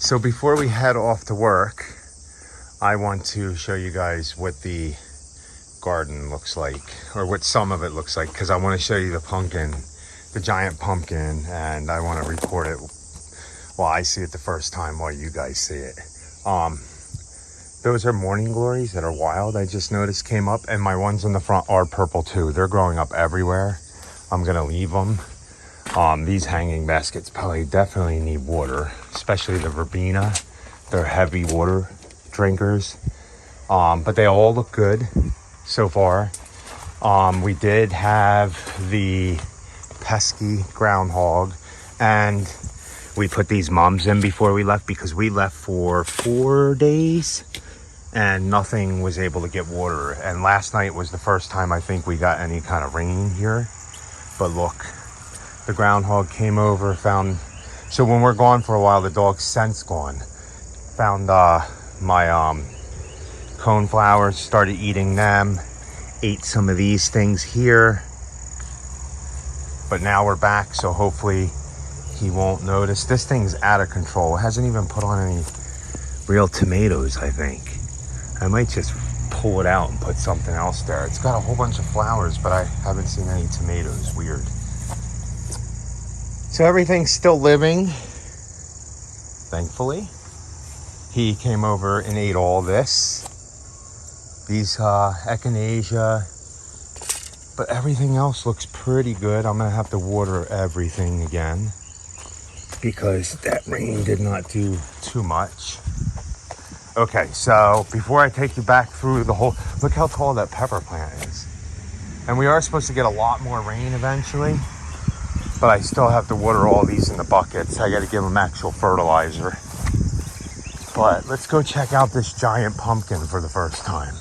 So before we head off to work, I want to show you guys what the garden looks like, or what some of it looks like, because I want to show you the pumpkin, the giant pumpkin, and I want to record it while I see it the first time while you guys see it. Those are morning glories that are wild, I just noticed came up, and my ones in the front are purple too. They're growing up everywhere. I'm gonna leave them. These hanging baskets probably definitely need water, especially the verbena. They're heavy water drinkers, but they all look good so far. We did have the pesky groundhog, and we put these mums in before we left because we left for 4 days and nothing was able to get water. And last night was the first time I think we got any kind of rain here. But look, the groundhog came over, found, so when we're gone for a while, the dog's scent's gone. Found my cone flowers, started eating them, ate some of these things here. But now we're back, so hopefully he won't notice. This thing's out of control. It hasn't even put on any real tomatoes, I think. I might just pull it out and put something else there. It's got a whole bunch of flowers, but I haven't seen any tomatoes. Weird. So everything's still living, thankfully. He came over and ate all this. These echinacea. But everything else looks pretty good. I'm gonna have to water everything again because that rain did not do too much. Okay, so before I take you back through the whole, look how tall that pepper plant is. And we are supposed to get a lot more rain eventually, but I still have to water all these in the buckets. I gotta give them actual fertilizer. But let's go check out this giant pumpkin for the first time.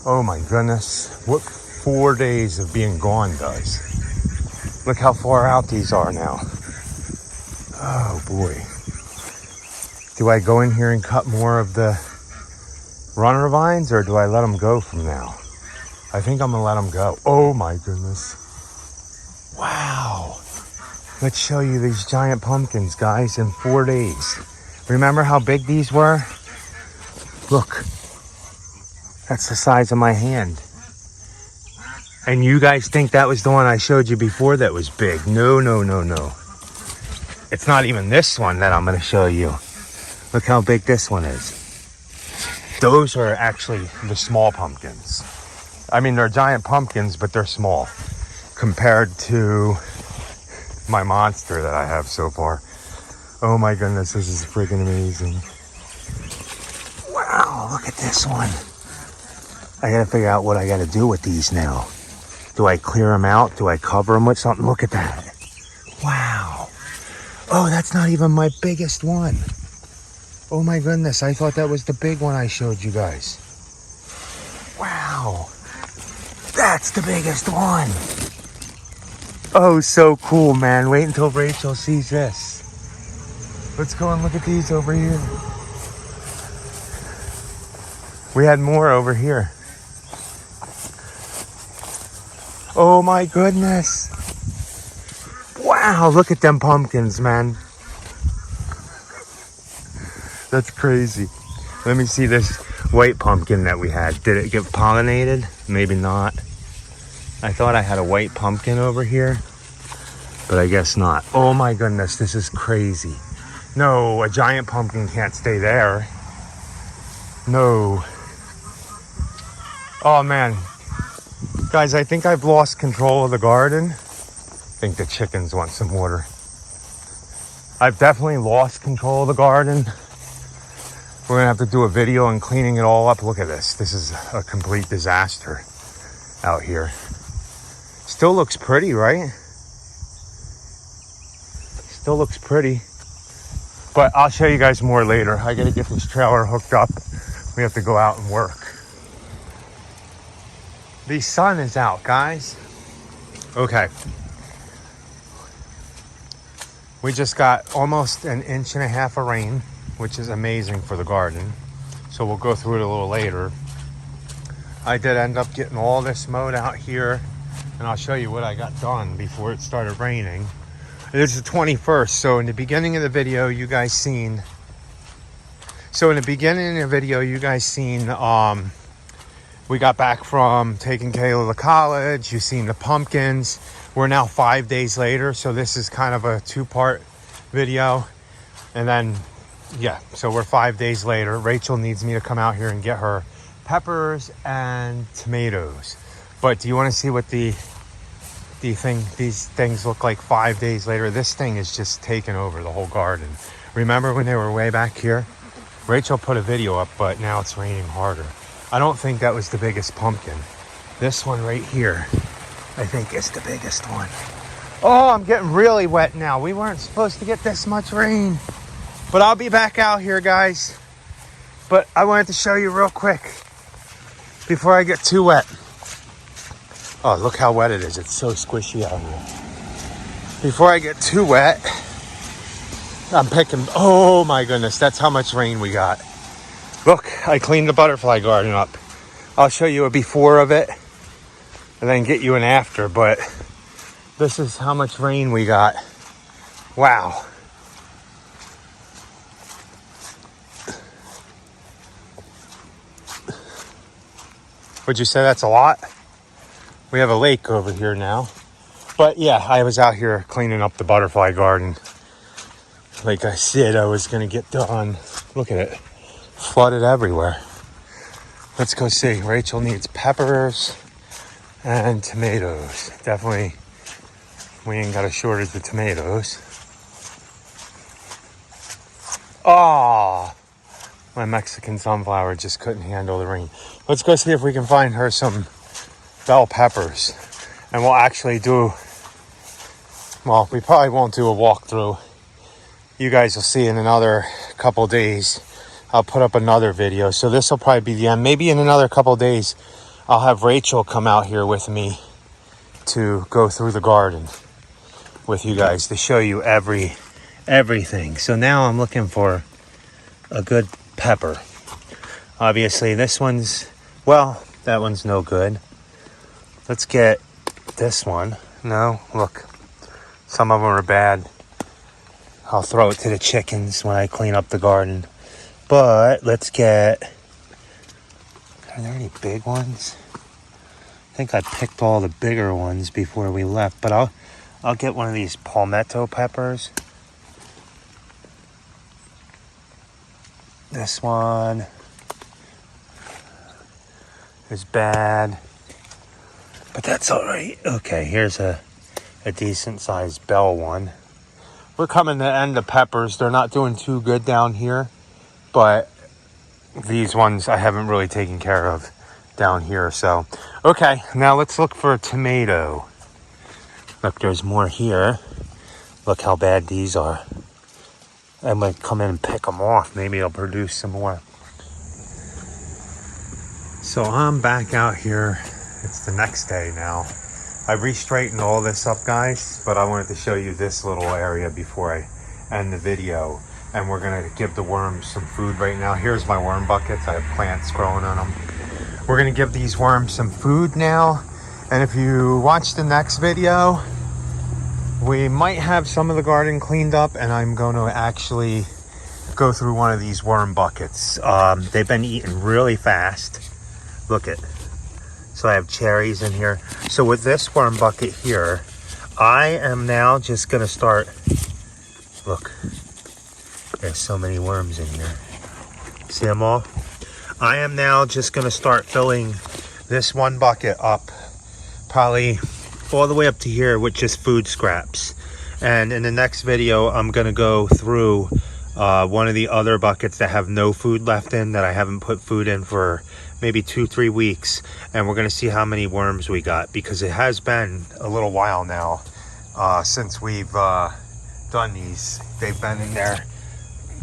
Oh my goodness, what 4 days of being gone does. Look how far out these are now. Oh boy. Do I go in here and cut more of the runner vines, or do I let them go from now? I think I'm gonna let them go. Oh my goodness. Wow. Let's show you these giant pumpkins, guys, in 4 days. Remember how big these were? Look. That's the size of my hand. And you guys think that was the one I showed you before that was big. No, no, no, no. It's not even this one that I'm going to show you. Look how big this one is. Those are actually the small pumpkins. I mean, they're giant pumpkins, but they're small compared to my monster that I have so far. Oh my goodness, this is freaking amazing. Wow, look at this one. I gotta figure out what I gotta do with these now. Do I clear them out? Do I cover them with something? Look at that. Wow. Oh, that's not even my biggest one. Oh my goodness, I thought that was the big one I showed you guys. Wow. That's the biggest one. Oh, so cool, man. Wait until Rachel sees this. Let's go and look at these over here. We had more over here. Oh my goodness. Wow, look at them pumpkins, man. That's crazy. Let me see this white pumpkin that we had. Did it get pollinated? Maybe not. I thought I had a white pumpkin over here, but I guess not. Oh my goodness, this is crazy. No, a giant pumpkin can't stay there. No. Oh man. Guys, I think I've lost control of the garden. I think the chickens want some water. I've definitely lost control of the garden. We're gonna have to do a video on cleaning it all up. Look at this. This is a complete disaster out here. Still looks pretty, right? Still looks pretty. But I'll show you guys more later. I gotta get this trailer hooked up. We have to go out and work. The sun is out, guys. Okay. We just got almost 1.5 inches of rain, which is amazing for the garden. So we'll go through it a little later. I did end up getting all this mowed out here, and I'll show you what I got done before it started raining. It is the 21st. So in the beginning of the video, you guys seen. We got back from taking Kayla to college. You've seen the pumpkins. We're now 5 days later, so this is kind of a 2-part video. And then, yeah, so we're 5 days later. Rachel needs me to come out here and get her peppers and tomatoes. But do you want to see what these things look like 5 days later? This thing is just taking over the whole garden. Remember when they were way back here? Rachel put a video up, but now it's raining harder. I don't think that was the biggest pumpkin. This one right here, I think is the biggest one. Oh, I'm getting really wet now. We weren't supposed to get this much rain. But I'll be back out here, guys. But I wanted to show you real quick before I get too wet. Oh, look how wet it is. It's so squishy out here. Before I get too wet, I'm picking, oh my goodness, that's how much rain we got. Look, I cleaned the butterfly garden up. I'll show you a before of it and then get you an after, but this is how much rain we got. Wow. Would you say that's a lot? We have a lake over here now. But yeah, I was out here cleaning up the butterfly garden. Like I said, I was gonna get done. Look at it, flooded everywhere. Let's go see. Rachel needs peppers and tomatoes. Definitely, we ain't got a shortage of tomatoes. Oh, my Mexican sunflower just couldn't handle the rain. Let's go see if we can find her some bell peppers. And we'll actually do, well, we probably won't do a walkthrough. You guys will see in another couple days. I'll put up another video. So this will probably be the end. Maybe in another couple days, I'll have Rachel come out here with me to go through the garden with you guys to show you everything. So now I'm looking for a good pepper. Obviously this one's, well, that one's no good. Let's get this one. No, look, some of them are bad. I'll throw it to the chickens when I clean up the garden. But let's get, are there any big ones? I think I picked all the bigger ones before we left, but I'll get one of these palmetto peppers. This one is bad, but that's all right. Okay, here's a decent sized bell one. We're coming to the end of peppers. They're not doing too good down here, but these ones I haven't really taken care of down here. So, okay, now let's look for a tomato. Look, there's more here. Look how bad these are. I might come in and pick them off. Maybe it'll produce some more. So I'm back out here. It's the next day now. I re-straightened all this up, guys, but I wanted to show you this little area before I end the video. And we're gonna give the worms some food right now. Here's my worm buckets. I have plants growing on them. We're gonna give these worms some food now. And if you watch the next video, we might have some of the garden cleaned up, and I'm going to actually go through one of these worm buckets. They've been eating really fast. Look it. So I have cherries in here. So with this worm bucket here, I am now just going to start, look, there's so many worms in here. See them all? I am now just going to start filling this one bucket up, probably all the way up to here with just food scraps. And in the next video, I'm going to go through one of the other buckets that have no food left in, that I haven't put food in for maybe 2-3 weeks, and we're going to see how many worms we got, because it has been a little while now since we've done these. They've been in there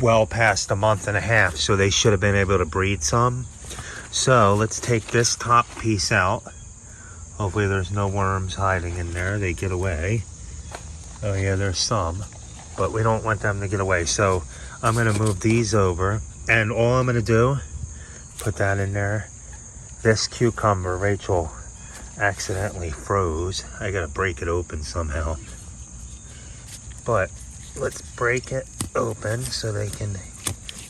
well past a month and a half, so they should have been able to breed some. So let's take this top piece out. Hopefully there's no worms hiding in there. They get away. Oh yeah, there's some, but we don't want them to get away. So I'm going to move these over, and all I'm going to do, put that in there. This cucumber, Rachel accidentally froze. I got to break it open somehow. But let's break it open so they can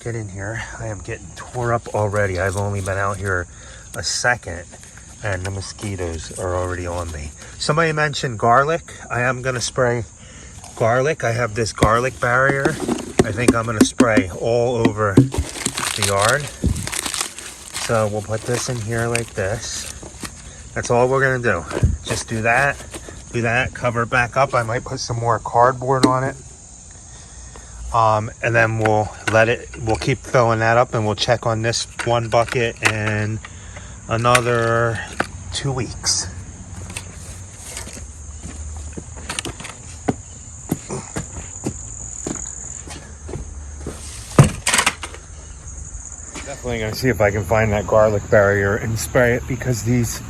get in here. I am getting tore up already. I've only been out here a second and the mosquitoes are already on me. Somebody mentioned garlic. I am gonna spray garlic. I have this garlic barrier. I think I'm gonna spray all over the yard. So we'll put this in here like this. That's all we're gonna do. Just do that, cover it back up. I might put some more cardboard on it. And then we'll keep filling that up, and we'll check on this one bucket in another 2 weeks. Definitely gonna see if I can find that garlic barrier and spray it, because these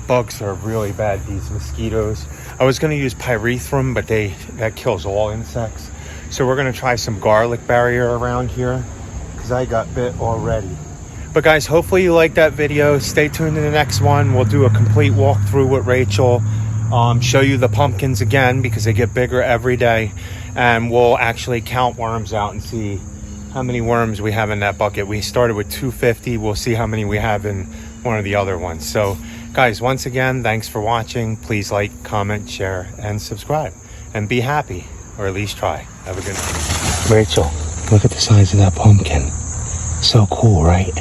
bugs are really bad, these mosquitoes. I was gonna use pyrethrum, but that kills all insects. So we're gonna try some garlic barrier around here, because I got bit already. But guys, hopefully you liked that video. Stay tuned to the next one. We'll do a complete walkthrough with Rachel, show you the pumpkins again, because they get bigger every day, and we'll actually count worms out and see how many worms we have in that bucket. We started with 250. We'll see how many we have in one of the other ones. So guys, once again, thanks for watching. Please like, comment, share, and subscribe, and be happy, or at least try. Have a good night. Rachel, look at the size of that pumpkin. So cool, right?